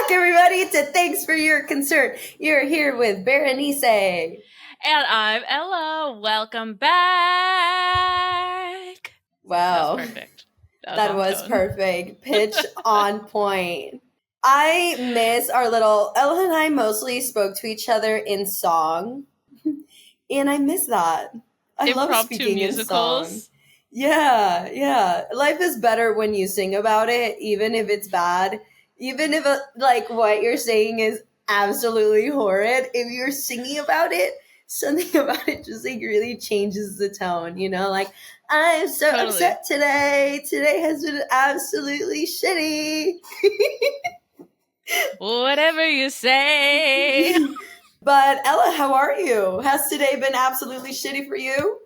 back, everybody, to Thanks for Your Concern. You're here with Berenice. And I'm Ella. Welcome back. Wow. That was perfect. That was perfect. Pitch on point. I miss our little... Ella and I mostly spoke to each other in song. And I miss that. I love speaking musicals. in song. Yeah. Life is better when you sing about it, even if it's bad. Even if, what you're saying is absolutely horrid. If you're singing about it, something about it just, really changes the tone, Like, I'm so upset today. Today has been absolutely shitty. Whatever you say. But Ella, how are you? Has today been absolutely shitty for you?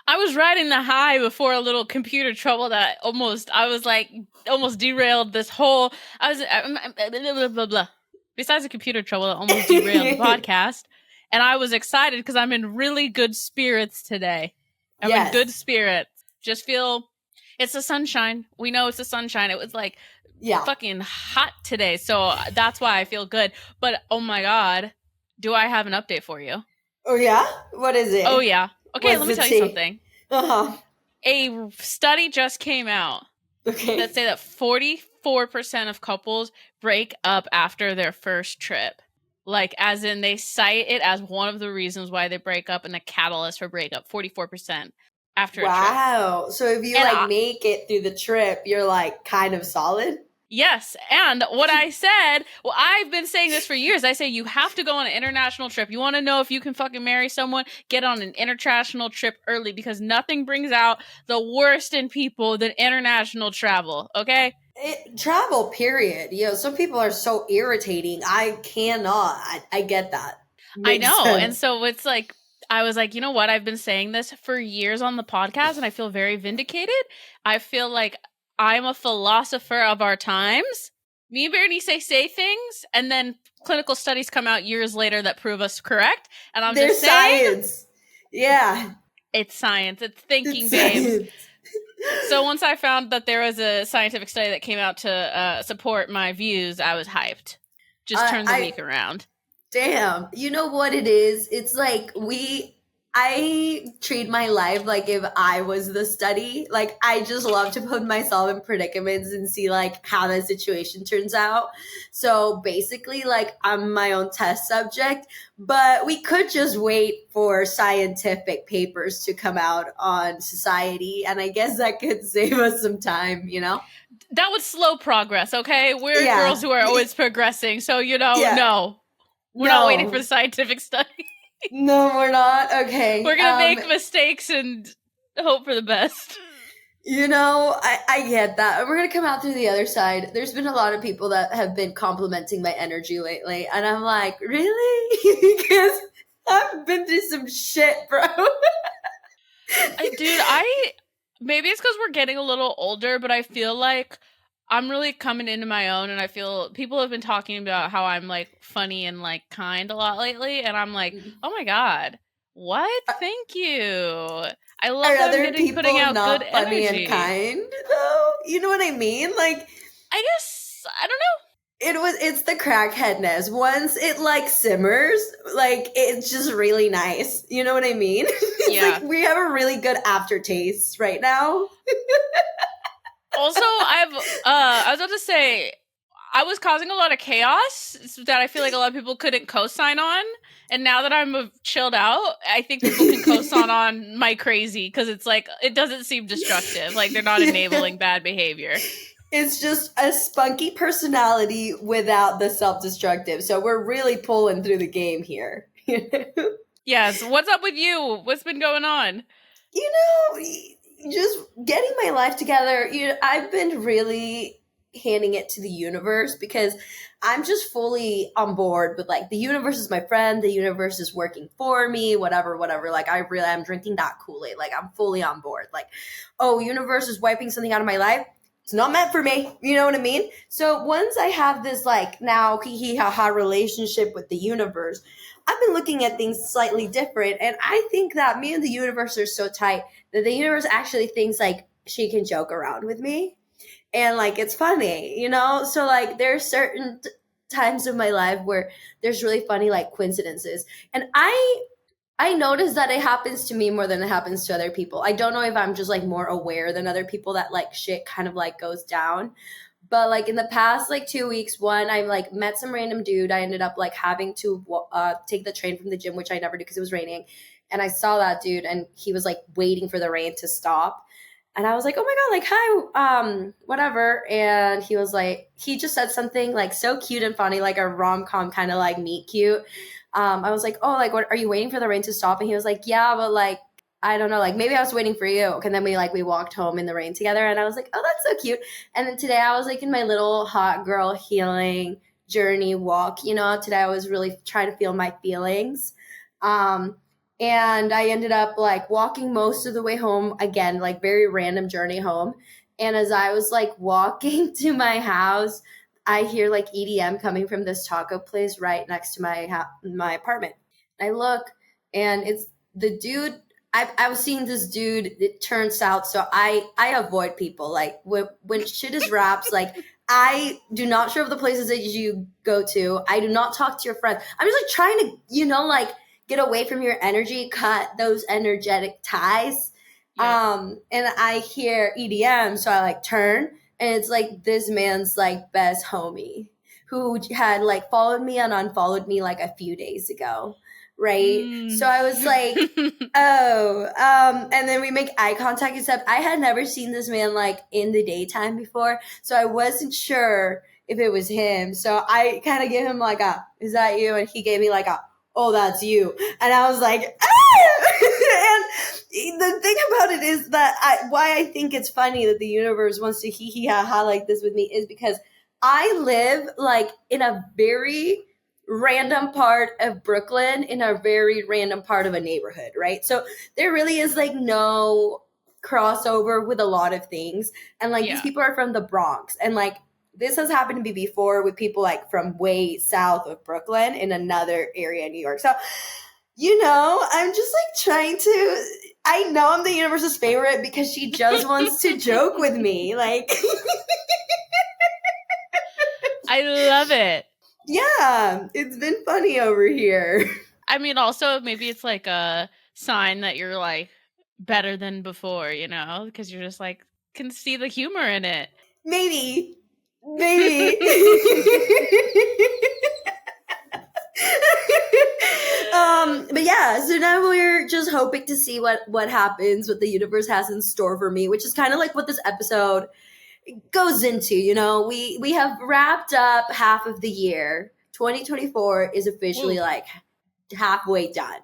I was riding the high before a little computer trouble that almost derailed this whole. Besides the computer trouble that almost derailed the podcast, and I was excited because I'm in really good spirits today. I'm in good spirits. Just feel it's the sunshine. We know it's the sunshine. It was fucking hot today, so that's why I feel good. But oh my god, do I have an update for you? Oh yeah? What is it? Oh yeah. Okay, let me tell you something. Uh-huh. A study just came out that say that 44% of couples break up after their first trip. Like, as in they cite it as one of the reasons why they break up and the catalyst for breakup. 44% after a trip. Wow. So if you make it through the trip, you're kind of solid? Yes. And what I said, well, I've been saying this for years. I say you have to go on an international trip. You want to know if you can fucking marry someone, get on an international trip early, because nothing brings out the worst in people than international travel. Okay? Travel, period. Some people are so irritating. I cannot. I get that. Makes sense. And so it's I was like, you know what? I've been saying this for years on the podcast and I feel very vindicated. I feel like I'm a philosopher of our times. Me and Berenice say things, and then clinical studies come out years later that prove us correct. And I'm just saying, science. Yeah. It's science. It's thinking, babes. So once I found that there was a scientific study that came out to support my views, I was hyped. Just turned the week around. Damn. You know what it is? It's I treat my life like if I was the study. I just love to put myself in predicaments and see how the situation turns out. So basically I'm my own test subject, but we could just wait for scientific papers to come out on society, and I guess that could save us some time, That would slow progress, okay? We're girls who are always progressing, so no. We're not waiting for the scientific study. No, we're not. Okay. We're going to make mistakes and hope for the best. I get that. We're going to come out through the other side. There's been a lot of people that have been complimenting my energy lately. And I'm like, really? Because I've been through some shit, bro. Dude, maybe it's because we're getting a little older, but I feel like I'm really coming into my own, and I feel people have been talking about how I'm funny and kind a lot lately, and I'm like, oh my god, what? Thank you. I love that I'm putting out good energy. Funny and kind, though. You know what I mean? I guess I don't know. It's the crackheadness. Once it simmers, it's just really nice. You know what I mean? It's we have a really good aftertaste right now. Also, I was about to say, I was causing a lot of chaos that I feel like a lot of people couldn't co-sign on. And now that I'm chilled out, I think people can co-sign on my crazy, because it's it doesn't seem destructive. They're not enabling bad behavior. It's just a spunky personality without the self-destructive. So we're really pulling through the game here. Yes. What's up with you? What's been going on? Just getting my life together. I've been really handing it to the universe, because I'm just fully on board with the universe is my friend, the universe is working for me, whatever. I'm drinking that Kool-Aid. I'm fully on board. Universe is wiping something out of my life. It's not meant for me. You know what I mean? So once I have this now hee ha ha relationship with the universe, I've been looking at things slightly different. And I think that me and the universe are so tight that the universe actually thinks she can joke around with me. And it's funny, So there's certain times of my life where there's really funny like coincidences. And I notice that it happens to me more than it happens to other people. I don't know if I'm just like more aware than other people that like shit kind of like goes down. But like in the past like 2 weeks, one, I like met some random dude. I ended up like having to take the train from the gym, which I never do because it was raining. And I saw that dude and he was like waiting for the rain to stop. And I was like, oh my God, like, hi, whatever. And he was like, he just said something like so cute and funny, like a rom-com kind of like meet cute. I was like, oh, like, what are you waiting for the rain to stop? And he was like, yeah, but like, I don't know, like maybe I was waiting for you. And then we walked home in the rain together and I was like, oh, that's so cute. And then today I was like in my little hot girl healing journey walk, today I was really trying to feel my feelings. And I ended up like walking most of the way home again, like very random journey home. And as I was like walking to my house, I hear like EDM coming from this taco place right next to my apartment. I look and it's the dude. I was seeing this dude. It turns out, so I avoid people like when shit is raps. Like I do not show up the places that you go to. I do not talk to your friends. I'm just like trying to like get away from your energy, cut those energetic ties. Yeah. And I hear EDM, so I like turn, and it's like this man's like best homie who had like followed me and unfollowed me like a few days ago. Right. So I was like, oh, and then we make eye contact, except I had never seen this man like in the daytime before. So I wasn't sure if it was him. So I kind of gave him like is that you? And he gave me like oh, that's you. And I was like, ah! And the thing about it is that why I think it's funny that the universe wants to hee hee ha ha like this with me is because I live like in a very random part of Brooklyn in a very random part of a neighborhood, right? So there really is like no crossover with a lot of things. And like these people are from the Bronx and like this has happened to me before with people like from way south of Brooklyn in another area in New York. So, I'm just like trying to, I know I'm the universe's favorite because she just wants to joke with me. Like, I love it. Yeah, it's been funny over here. I mean, also maybe it's like a sign that you're like better than before, because you're just like can see the humor in it. Maybe. But yeah, so now we're just hoping to see what happens, what the universe has in store for me, which is kind of like what this episode goes into. We have wrapped up half of the year. 2024 is officially like halfway done.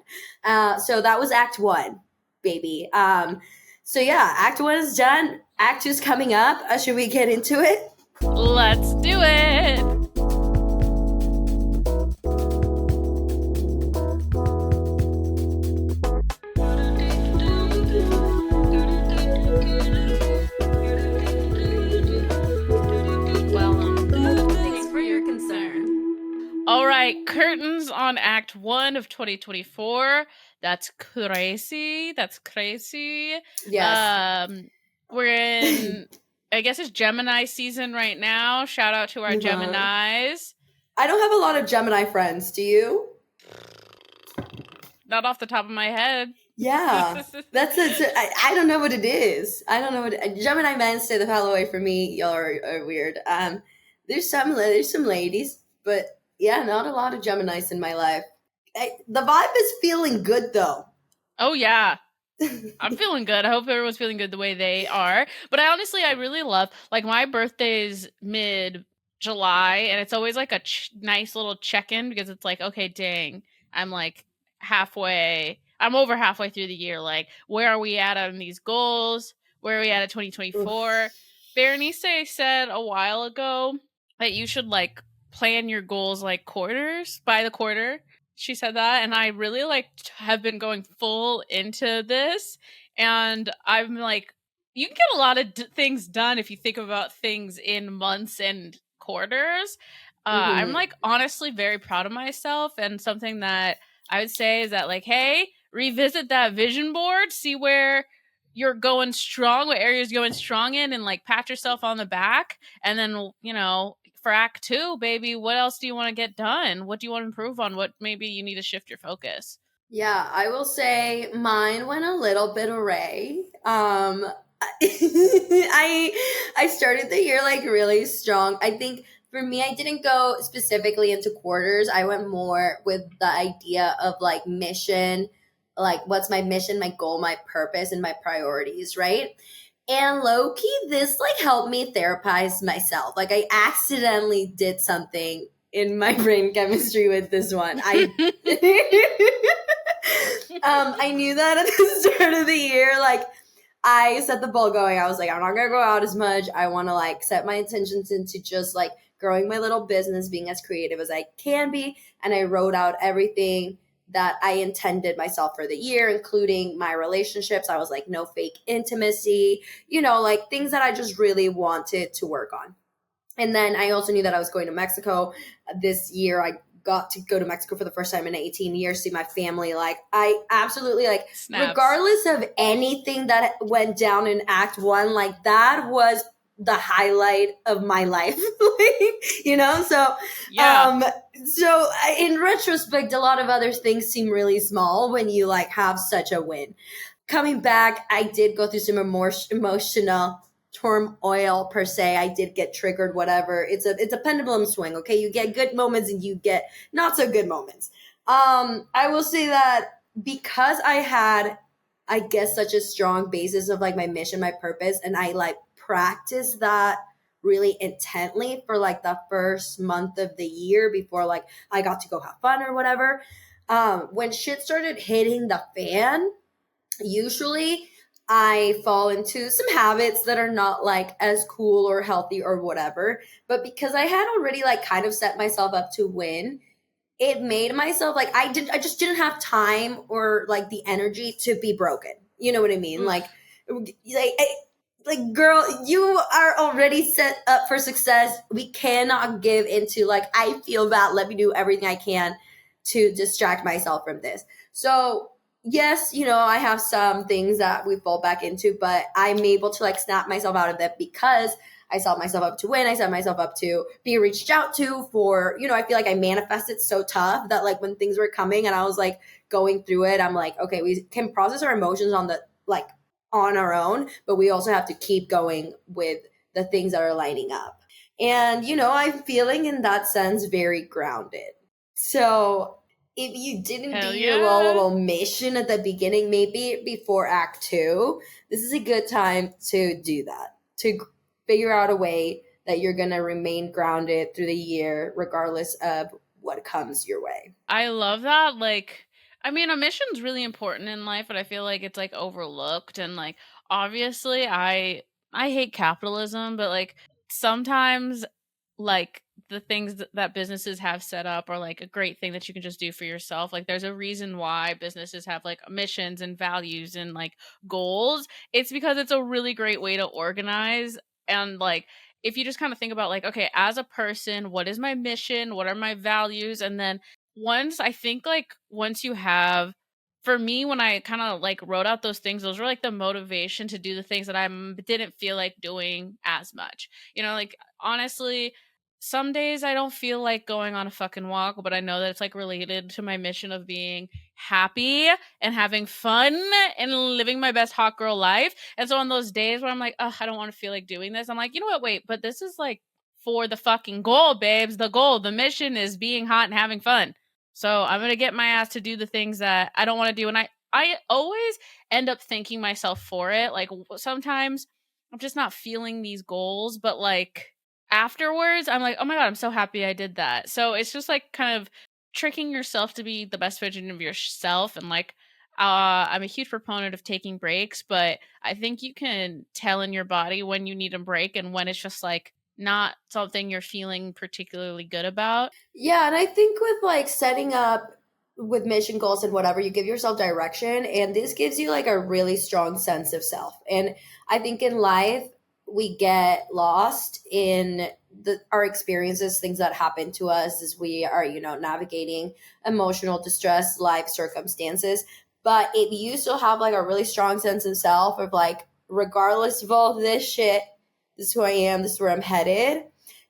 So that was Act 1, baby. So yeah, Act 1 is done. Act 2 is coming up. Should we get into it? Let's do it. Thanks for your concern. All right, curtains on Act 1 of 2024. That's crazy. Yes. We're in, I guess it's Gemini season right now. Shout out to our Geminis. I don't have a lot of Gemini friends. Do you? Not off the top of my head. Yeah. That's it. I don't know what it is. I don't know what Gemini men stay the hell away from me. Y'all are weird. There's some ladies, but yeah, not a lot of Geminis in my life. The vibe is feeling good though. Oh yeah. I'm feeling good. I hope everyone's feeling good the way they are. But I really love, like, my birthday's mid-July, and it's always like a nice little check-in because it's like, okay, dang, I'm like I'm over halfway through the year. Like, where are we at on these goals? Where are we at 2024? Berenice said a while ago that you should like plan your goals like quarters by the quarter. She said that, and I really like have been going full into this, and I'm like, you can get a lot of things done if you think about things in months and quarters. I'm like honestly very proud of myself, and something that I would say is that like, hey, revisit that vision board, see where you're going strong, what areas you're going strong in, and like pat yourself on the back. And then, you know, for act 2, baby, what else do you want to get done? What do you want to improve on? What maybe you need to shift your focus? Yeah, I will say mine went a little bit array. I started the year like really strong. I think for me, I didn't go specifically into quarters. I went more with the idea of like mission, like what's my mission, my goal, my purpose, and my priorities, right? And low key, this like helped me therapize myself. Like I accidentally did something in my brain chemistry with this one. I knew that at the start of the year, like I set the ball going. I was like, I'm not gonna go out as much. I want to like set my intentions into just like growing my little business, being as creative as I can be. And I wrote out everything that I intended myself for the year, including my relationships. I was like, no fake intimacy, you know, like things that I just really wanted to work on. And then I also knew that I was going to Mexico this year. I got to go to Mexico for the first time in 18 years, see my family. Like I absolutely like, Snaps. regardless of anything that went down in act 1, like that was the highlight of my life. You know? So, Yeah. so in retrospect, a lot of other things seem really small when you like have such a win. Coming back, I did go through some emotional turmoil per se. I did get triggered, whatever. It's a pendulum swing, okay? You get good moments and you get not so good moments. I will say that because I had, I guess, such a strong basis of like my mission, my purpose, and I like practiced that really intently for like the first month of the year before like I got to go have fun or whatever. When shit started hitting the fan, usually I fall into some habits that are not like as cool or healthy or whatever. But because I had already like kind of set myself up to win, it made myself like I just didn't have time or like the energy to be broken. You know what I mean? Oof. Like girl, you are already set up for success. We cannot give into like I feel bad. Let me do everything I can to distract myself from this. So yes, you know, I have some things that we fall back into, but I'm able to like snap myself out of that because I set myself up to win. I set myself up to be reached out to for, you know, I feel like I manifested so tough that like when things were coming and I was like going through it, I'm like, okay, we can process our emotions on the like on our own, but we also have to keep going with the things that are lining up. And, you know, I'm feeling in that sense very grounded. So if you didn't Hell do your yeah. little mission at the beginning, maybe before act 2, this is a good time to do that, to figure out a way that you're going to remain grounded through the year, regardless of what comes your way. I love that. Like, I mean, a mission's really important in life, but I feel like it's like overlooked. And like, obviously, I hate capitalism, but like sometimes, like the things that businesses have set up are like a great thing that you can just do for yourself. Like, there's a reason why businesses have like missions and values and like goals. It's because it's a really great way to organize and like if you just kind of think about like, okay, as a person, what is my mission? What are my values? And then once you have, for me, when I kind of like wrote out those things, those were like the motivation to do the things that didn't feel like doing as much. You know, like honestly, some days I don't feel like going on a fucking walk, but I know that it's like related to my mission of being happy and having fun and living my best hot girl life. And so on those days where I'm like, oh, I don't want to feel like doing this, I'm like, you know what? Wait, but this is like for the fucking goal, babes. The goal, the mission is being hot and having fun. So I'm going to get my ass to do the things that I don't want to do. And I always end up thanking myself for it. Like sometimes I'm just not feeling these goals, but like afterwards, I'm like, oh my God, I'm so happy I did that. So it's just like kind of tricking yourself to be the best version of yourself. And like, I'm a huge proponent of taking breaks, but I think you can tell in your body when you need a break and when it's just like not something you're feeling particularly good about. Yeah, and I think with like setting up with mission goals and whatever, you give yourself direction, and this gives you like a really strong sense of self. And I think in life, we get lost in our experiences, things that happen to us as we are, you know, navigating emotional distress, life circumstances. But if you still have like a really strong sense of self of like, regardless of all this shit, this is who I am, this is where I'm headed,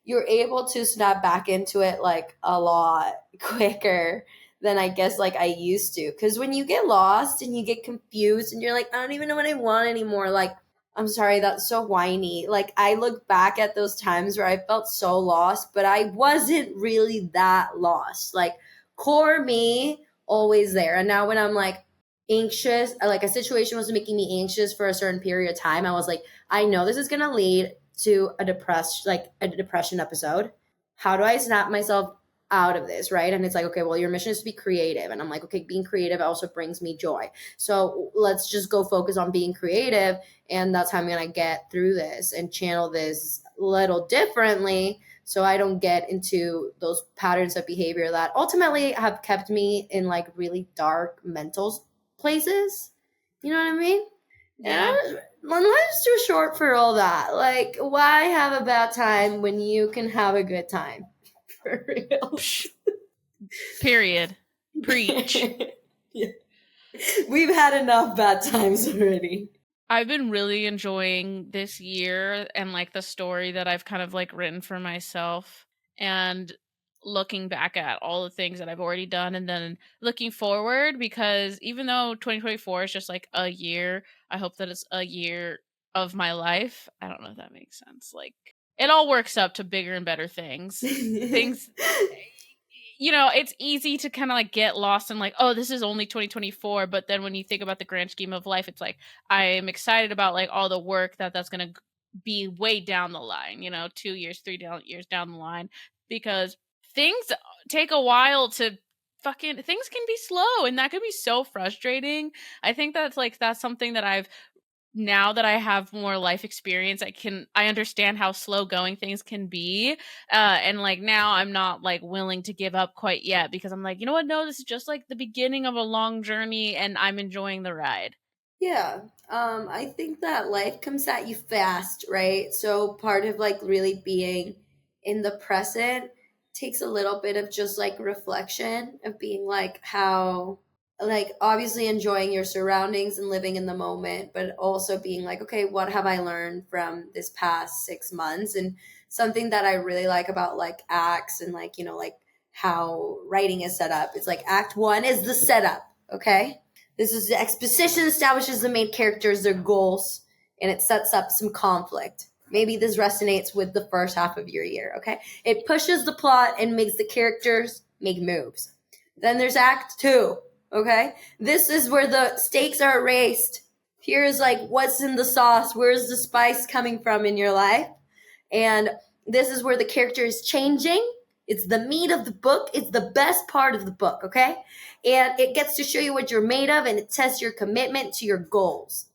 you're able to snap back into it like a lot quicker than I guess like I used to. Because when you get lost and you get confused and you're like, I don't even know what I want anymore, like, I'm sorry, that's so whiny. Like, I look back at those times where I felt so lost, but I wasn't really that lost. Like, core me, always there. And now when I'm like anxious, like a situation was making me anxious for a certain period of time, I was like, I know this is going to lead to a depression episode. How do I snap myself out of this, right? And it's like, okay, well, your mission is to be creative. And I'm like, okay, being creative also brings me joy. So let's just go focus on being creative. And that's how I'm going to get through this and channel this a little differently so I don't get into those patterns of behavior that ultimately have kept me in like really dark mental places. You know what I mean? Yeah. Life's too short for all that. Like, why have a bad time when you can have a good time? For real. Period. Preach. Yeah. We've had enough bad times already. I've been really enjoying this year and like the story that I've kind of like written for myself, and looking back at all the things that I've already done and then looking forward, because even though 2024 is just like a year, I hope that it's a year of my life. I don't know if that makes sense. Like, it all works up to bigger and better things. Things, you know, it's easy to kind of like get lost in like, oh, this is only 2024. But then when you think about the grand scheme of life, it's like, I'm excited about like all the work that's going to be way down the line, you know, 2 years, years down the line, because things take a while to things can be slow, and that can be so frustrating. I think that's something that I've, now that I have more life experience, I understand how slow going things can be. And like now I'm not like willing to give up quite yet, because I'm like, you know what? No, this is just like the beginning of a long journey and I'm enjoying the ride. Yeah. I think that life comes at you fast, right? So part of like really being in the present takes a little bit of just like reflection of being like how, like, obviously enjoying your surroundings and living in the moment, but also being like, okay, what have I learned from this past 6 months? And something that I really like about like acts and like, you know, like how writing is set up, it's like act one is the setup, okay? This is the exposition, establishes the main characters, their goals, and it sets up some conflict. Maybe this resonates with the first half of your year, okay? It pushes the plot and makes the characters make moves. Then there's act two, okay? This is where the stakes are raised. Here's like what's in the sauce, where's the spice coming from in your life? And this is where the character is changing. It's the meat of the book. It's the best part of the book, okay? And it gets to show you what you're made of, and it tests your commitment to your goals.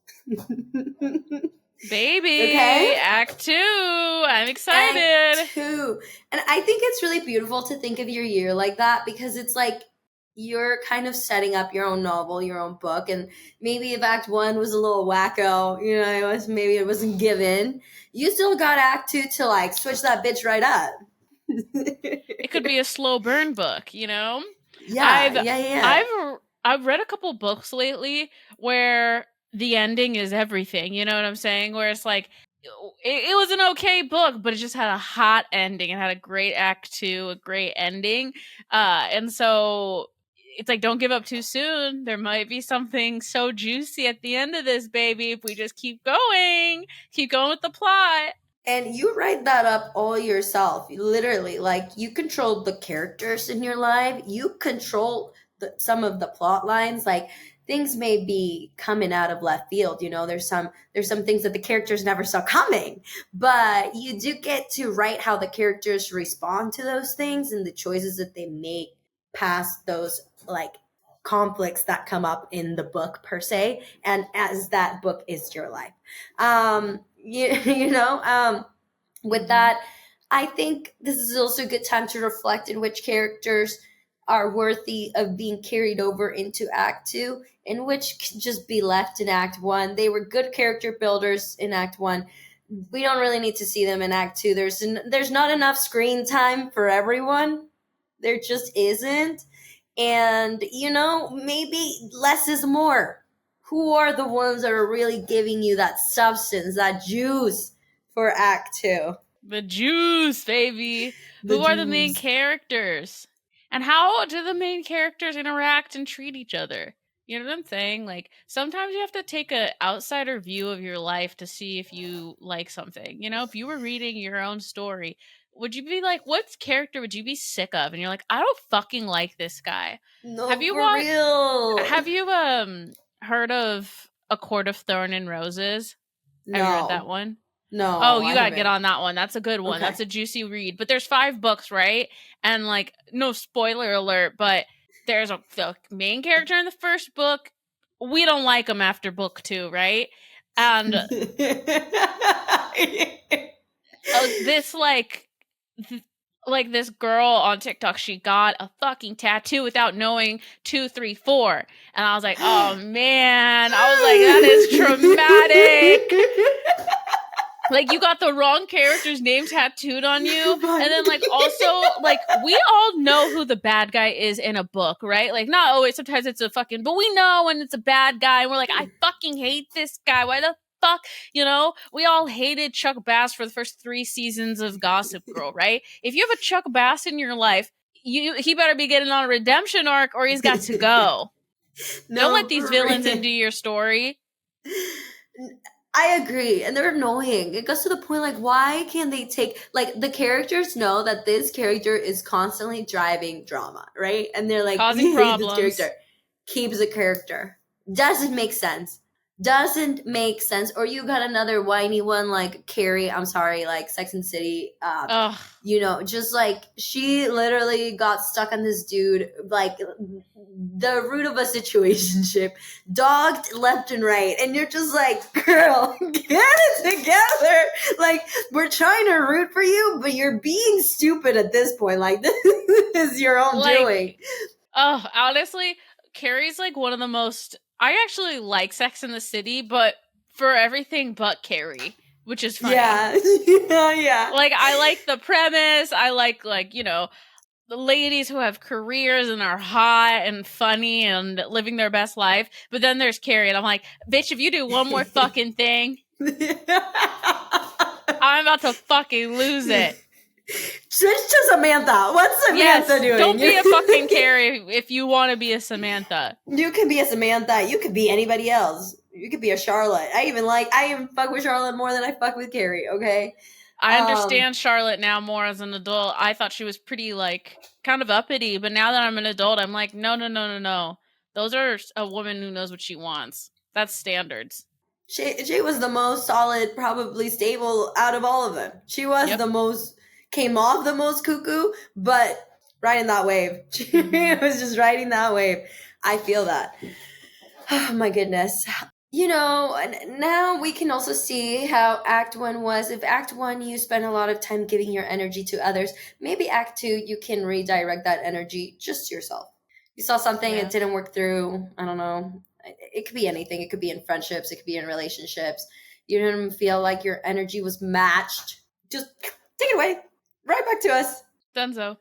Baby, okay? Act 2. I'm excited. Act 2. And I think it's really beautiful to think of your year like that, because it's like you're kind of setting up your own novel, your own book. And maybe if Act 1 was a little wacko, you know, maybe it wasn't given, you still got Act 2 to like switch that bitch right up. It could be a slow burn book, you know? Yeah. I've read a couple books lately where the ending is everything, you know what I'm saying? Where it's like, it was an okay book, but it just had a hot ending. It had a great act 2, a great ending. And so it's like, don't give up too soon. There might be something so juicy at the end of this, baby, if we just keep going with the plot. And you write that up all yourself, literally. Like, you control the characters in your life. You control some of the plot lines. Like, things may be coming out of left field. You know, there's some things that the characters never saw coming, but you do get to write how the characters respond to those things and the choices that they make past those like conflicts that come up in the book per se, and as that book is your life. With that, I think this is also a good time to reflect in which characters are worthy of being carried over into Act 2 and which can just be left in Act 1. They were good character builders in Act 1. We don't really need to see them in Act 2. There's not enough screen time for everyone. There just isn't. And, maybe less is more. Who are the ones that are really giving you that substance, that juice for Act Two? The juice, baby. The Who are the main juice. characters? And how do the main characters interact and treat each other? You know what I'm saying? Like, sometimes you have to take a outsider view of your life to see if you like something. If you were reading your own story, would you be like, what character would you be sick of? And you're like, I don't fucking like this guy. Have No, you for real. have you heard of A Court of Thorn and Roses? Have you read that No. one? Oh, No, you I gotta get haven't. on that one. That's a good one. Okay. That's a juicy read. But there's 5 books, right? And like, no spoiler alert, but there's the main character in the first book. We don't like him after book 2, right? And this like this girl on TikTok, she got a fucking tattoo without knowing 2, 3, 4, and I was like, oh man, I was like, that is traumatic. Like, you got the wrong character's name tattooed on you. And then, like, also, like, we all know who the bad guy is in a book, right? Like, not always. Sometimes it's a fucking... But we know when it's a bad guy. And we're like, I fucking hate this guy. Why the fuck? We all hated Chuck Bass for the first 3 seasons of Gossip Girl, right? If you have a Chuck Bass in your life, he better be getting on a redemption arc or he's got to go. No, don't let these villains into your story. I agree, and they're annoying. It goes to the point, like, why can't they take, like, the characters know that this character is constantly driving drama, right? And they're like, Causing we hate this problems. character. Keeps the character. Doesn't make sense. Doesn't make sense. Or you got another whiny one like Carrie, I'm sorry, like Sex and the City. Ugh. Just like she literally got stuck on this dude, like the root of a situationship, dogged left and right, and you're just like, girl, get it together. Like, we're trying to root for you, but you're being stupid at this point. Like, this is your own doing. Oh, honestly, Carrie's like one of the most... I actually like Sex and the City, but for everything but Carrie, which is funny. Yeah. Yeah. Like, I like the premise. I like, the ladies who have careers and are hot and funny and living their best life. But then there's Carrie, and I'm like, bitch, if you do one more fucking thing, I'm about to fucking lose it. Switch to Samantha. What's Samantha doing? Don't be a fucking Carrie if you want to be a Samantha. You can be a Samantha. You could be anybody else. You could be a Charlotte. I even fuck with Charlotte more than I fuck with Carrie, okay? I understand Charlotte now more as an adult. I thought she was pretty, like, kind of uppity, but now that I'm an adult, I'm like, no. Those are a woman who knows what she wants. That's standards. She was the most solid, probably stable out of all of them. She was the most... came off the most cuckoo, but riding that wave. She was just riding that wave. I feel that. Oh my goodness. Now we can also see how Act 1 was. If Act 1, you spend a lot of time giving your energy to others, maybe Act 2, you can redirect that energy just to yourself. You saw something, it didn't work through. I don't know. It could be anything. It could be in friendships. It could be in relationships. You didn't feel like your energy was matched. Just take it away. Right back to us. Dunzo.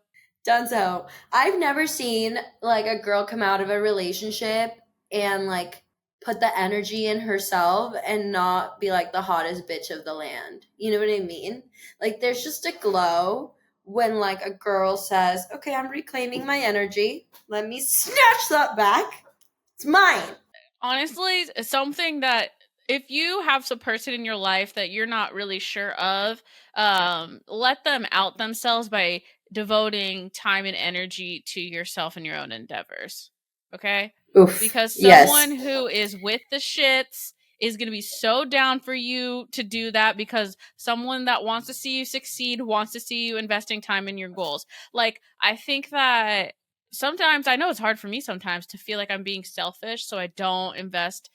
I've never seen like a girl come out of a relationship and like put the energy in herself and not be like the hottest bitch of the land. You know what I mean? Like, there's just a glow when like a girl says, okay, I'm reclaiming my energy. Let me snatch that back. It's mine. Honestly, it's something that if you have some person in your life that you're not really sure of, let them out themselves by devoting time and energy to yourself and your own endeavors. Okay? Oof, because someone who is with the shits is going to be so down for you to do that, because someone that wants to see you succeed wants to see you investing time in your goals. Like, I think that sometimes, I know it's hard for me sometimes to feel like I'm being selfish, so I don't invest,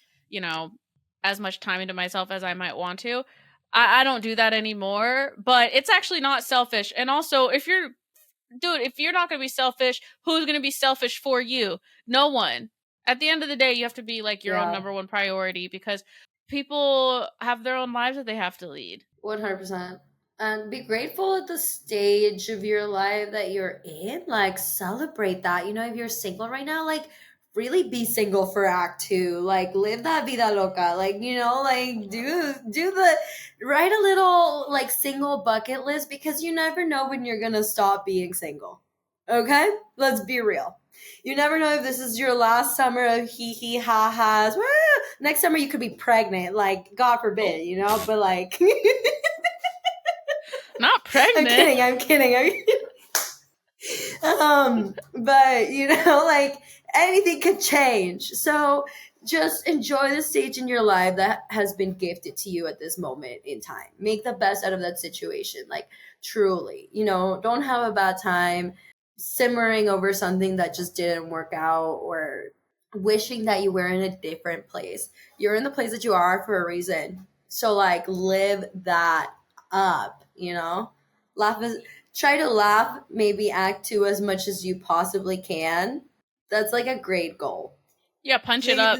as much time into myself as I might want to. I don't do that anymore, but it's actually not selfish. And also, if you're not going to be selfish, who's going to be selfish for you? No one. At the end of the day, you have to be like your own number one priority, because people have their own lives that they have to lead. 100%. And be grateful at the stage of your life that you're in. Like, celebrate that. If you're single right now, like, really be single for act two. Like, live that vida loca. Like, like, do the, write a little, like, single bucket list, because you never know when you're gonna stop being single. Okay? Let's be real. You never know if this is your last summer of hee hee ha ha's. Woo! Next summer you could be pregnant. Like, God forbid, but like. Not pregnant. I'm kidding. But like, anything could change. So just enjoy the stage in your life that has been gifted to you at this moment in time. Make the best out of that situation. Like, truly, don't have a bad time simmering over something that just didn't work out, or wishing that you were in a different place. You're in the place that you are for a reason. So, like, live that up, laugh as try to laugh, maybe act to as much as you possibly can. That's like a great goal. Yeah, punch it up.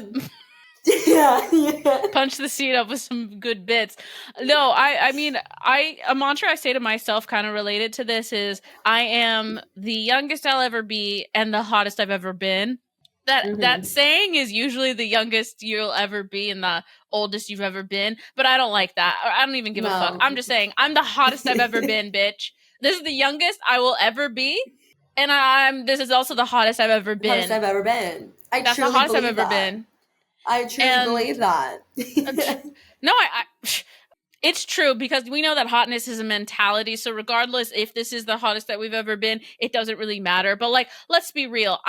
Yeah. Punch the seat up with some good bits. No, I mean, a mantra I say to myself kind of related to this is, I am the youngest I'll ever be and the hottest I've ever been. That saying is usually the youngest you'll ever be and the oldest you've ever been, but I don't like that. I don't even give a fuck. I'm just saying, I'm the hottest I've ever been, bitch. This is the youngest I will ever be, and this is also the hottest I've ever been. Hottest I've ever been. That's the hottest I've ever been. I truly believe that. No, it's true, because we know that hotness is a mentality. So regardless if this is the hottest that we've ever been, it doesn't really matter. But like, let's be real.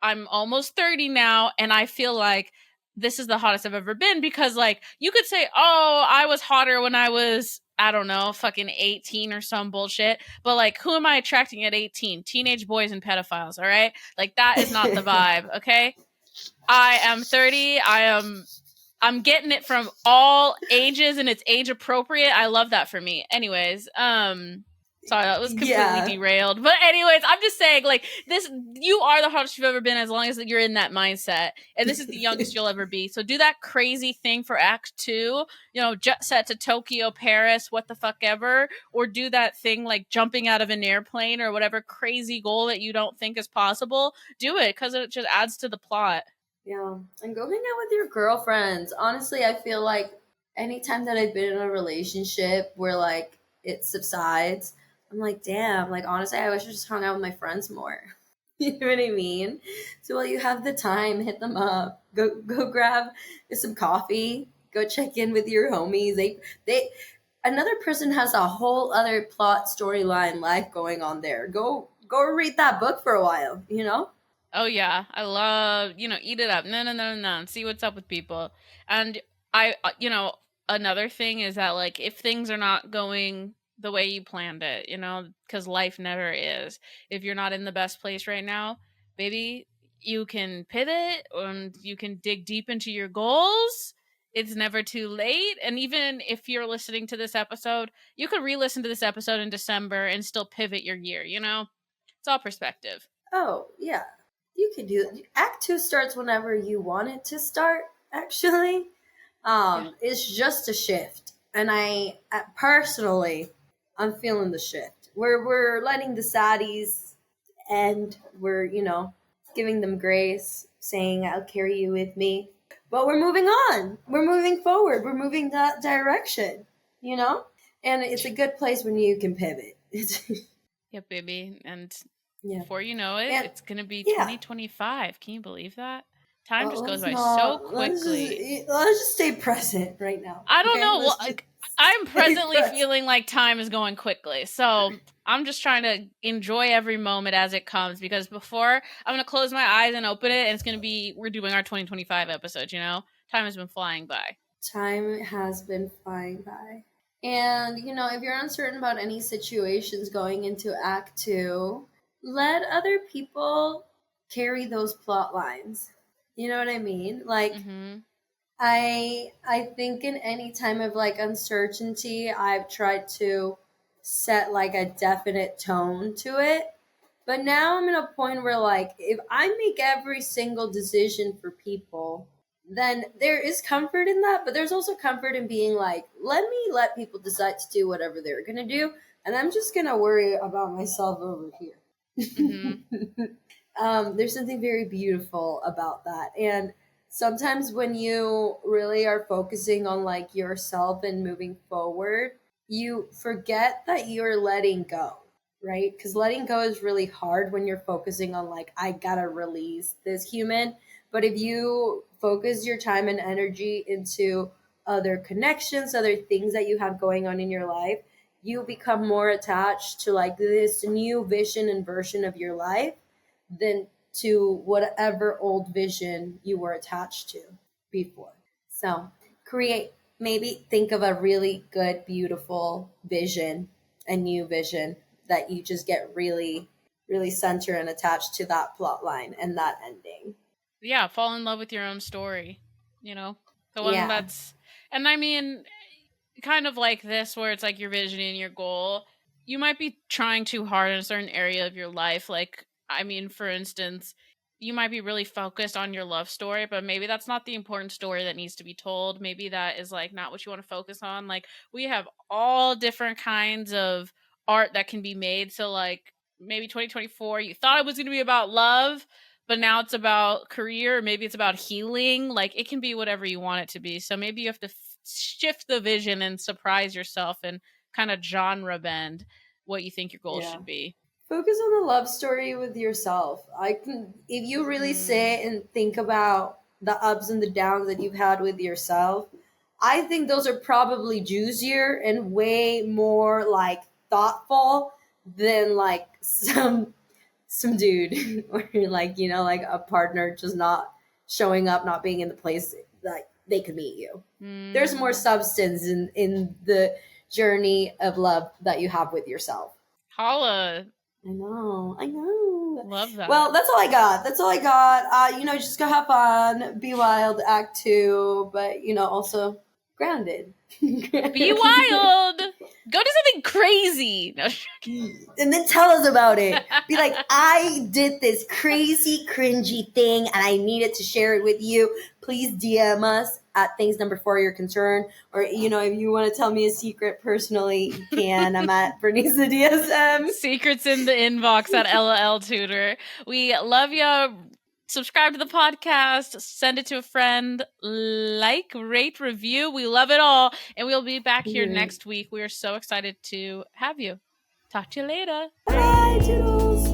I'm almost 30 now, and I feel like this is the hottest I've ever been, because like, you could say, oh, I was hotter when I was, I don't know, fucking 18 or some bullshit. But like, who am I attracting at 18? Teenage boys and pedophiles, all right? Like, that is not the vibe, okay? I am 30. I'm getting it from all ages, and it's age appropriate. I love that for me. Anyways, sorry, that was completely derailed. But anyways, I'm just saying, like, this, you are the hottest you've ever been, as long as you're in that mindset. And this is the youngest you'll ever be. So do that crazy thing for Act 2, jet set to Tokyo, Paris, what the fuck ever. Or do that thing like jumping out of an airplane, or whatever crazy goal that you don't think is possible. Do it, because it just adds to the plot. Yeah, and go hang out with your girlfriends. Honestly, I feel like anytime that I've been in a relationship where like it subsides, I'm like, damn, like, honestly, I wish I just hung out with my friends more. You know what I mean? So while you have the time, hit them up. Go grab some coffee. Go check in with your homies. They another person has a whole other plot, storyline, life going on there. Go read that book for a while, Oh yeah, I love, eat it up. No. See what's up with people. And another thing is that, like, if things are not going the way you planned it, because life never is. If you're not in the best place right now, baby, you can pivot and you can dig deep into your goals. It's never too late. And even if you're listening to this episode, you could re-listen to this episode in December and still pivot your year, It's all perspective. Oh, yeah. You can do it. Act 2 starts whenever you want it to start, actually. It's just a shift. And personally, I'm feeling the shift. We're letting the saddies end. We're, giving them grace, saying, I'll carry you with me. But we're moving on. We're moving forward. We're moving that direction, And it's a good place when you can pivot. Yep, baby. And Yeah. before you know it, it's going to be 2025. Can you believe that? Time just goes by so quickly. Let's just stay present right now. I don't know. Well, I'm presently feeling like time is going quickly. So I'm just trying to enjoy every moment as it comes, because before I'm going to close my eyes and open it, and it's going to be, we're doing our 2025 episode, Time has been flying by. Time has been flying by. And, if you're uncertain about any situations going into Act 2, let other people carry those plot lines. You know what I mean? Like, I think in any time of like uncertainty, I've tried to set like a definite tone to it. But now I'm in a point where, like, if I make every single decision for people, then there is comfort in that, but there's also comfort in being like, let people decide to do whatever they're gonna do, and I'm just gonna worry about myself over here. Mm-hmm. There's something very beautiful about that. And sometimes when you really are focusing on like yourself and moving forward, you forget that you're letting go, right? Because letting go is really hard when you're focusing on like, I gotta release this human. But if you focus your time and energy into other connections, other things that you have going on in your life, you become more attached to like this new vision and version of your life than to whatever old vision you were attached to before. So maybe think of a really good, beautiful vision, a new vision that you just get really, really center and attached to that plot line and that ending. Yeah, fall in love with your own story, you know? The one Yeah. that's, and I mean, kind of like this, where it's like your vision and your goal. You might be trying too hard in a certain area of your life. Like, I mean, for instance, you might be really focused on your love story, but maybe that's not the important story that needs to be told. Maybe that is like not what you want to focus on. Like, we have all different kinds of art that can be made. So, like, maybe 2024, you thought it was going to be about love, but now it's about career, or maybe it's about healing. Like, it can be whatever you want it to be. So maybe you have to shift the vision and surprise yourself and kind of genre bend what you think your goals Yeah. should be. Focus on the love story with yourself. If you really sit and think about the ups and the downs that you've had with yourself, I think those are probably juicier and way more like thoughtful than like some dude or like, like a partner just not showing up, not being in the place that they could meet you. There's more substance in the journey of love that you have with yourself. Holla. I know. Love that. Well, that's all I got. That's all I got. Just go have fun, be wild, act two, but also grounded. Be wild. Go do something crazy. No. And then tell us about it. Be like, I did this crazy, cringy thing, and I needed to share it with you. Please DM us at things number 4 you're concerned. Or, if you want to tell me a secret personally, you can. I'm at Berenice the DSM. Secrets in the inbox at Ella L Tutor. We love you. Subscribe to the podcast, send it to a friend, like, rate, review. We love it all. And we'll be back here next week. We are so excited to have you. Talk to you later. Bye, toodles.